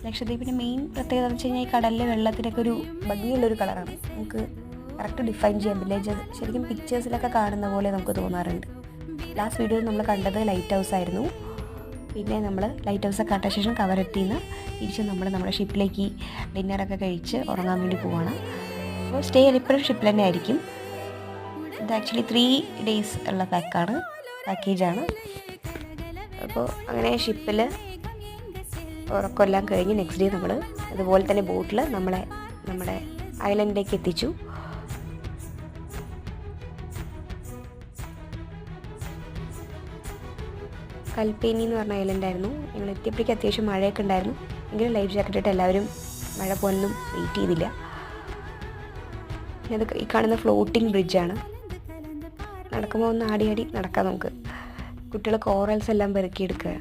ലക്ഷദ്വീപിൻ്റെ main പ്രത്യേകത എന്ന് വെച്ച് കഴിഞ്ഞാൽ ഈ കടലിലെ വെള്ളത്തിനൊക്കെ ഒരു ഭംഗിയുള്ളൊരു കളറാണ്. നമുക്ക് കറക്റ്റ് ഡിഫൈൻ ചെയ്യാൻ പറ്റില്ല. ശരിക്കും പിക്ചേഴ്സിലൊക്കെ കാണുന്ന പോലെ നമുക്ക് തോന്നാറുണ്ട്. ലാസ്റ്റ് വീഡിയോയിൽ നമ്മൾ കണ്ടത് ലൈറ്റ് ഹൗസ് ആയിരുന്നു. പിന്നെ നമ്മൾ ലൈറ്റ് ഹൗസൊക്കെ കണ്ട ശേഷം കവരത്തിന്ന് തിരിച്ച് നമ്മുടെ ഷിപ്പിലേക്ക് ഡിന്നറൊക്കെ കഴിച്ച് ഉറങ്ങാൻ വേണ്ടി പോവാണ്. അപ്പോൾ സ്റ്റേ എപ്പോഴും ഷിപ്പിൽ തന്നെ ആയിരിക്കും. ഇത് ആക്ച്വലി 3 days ഉള്ള പാക്കേജാണ്. അപ്പോൾ അങ്ങനെ ഷിപ്പിൽ ഉറക്കമെല്ലാം കഴിഞ്ഞ് നെക്സ്റ്റ് ഡേ നമ്മൾ അതുപോലെ തന്നെ ബോട്ടിൽ നമ്മുടെ ഐലൻഡിലേക്ക് എത്തിച്ചു. കൽപ്പേനി എന്ന് പറഞ്ഞ ഐലൻഡായിരുന്നു. ഞങ്ങൾ എത്തിയപ്പോഴേക്കും അത്യാവശ്യം മഴയൊക്കെ ഉണ്ടായിരുന്നു. എങ്കിലും ലൈഫ് ജാക്കറ്റ് ഇട്ട് എല്ലാവരും മഴ പോലൊന്നും വെയിറ്റ് ചെയ്തില്ല. പിന്നെ അത് ഈ കാണുന്ന ഫ്ലോട്ടിംഗ് ബ്രിഡ്ജാണ്. നടക്കുമ്പോൾ ഒന്ന് ആടി നടക്കാം നമുക്ക്. കുട്ടികൾ കോറൽസ് എല്ലാം പെറുക്കിയെടുക്കുക.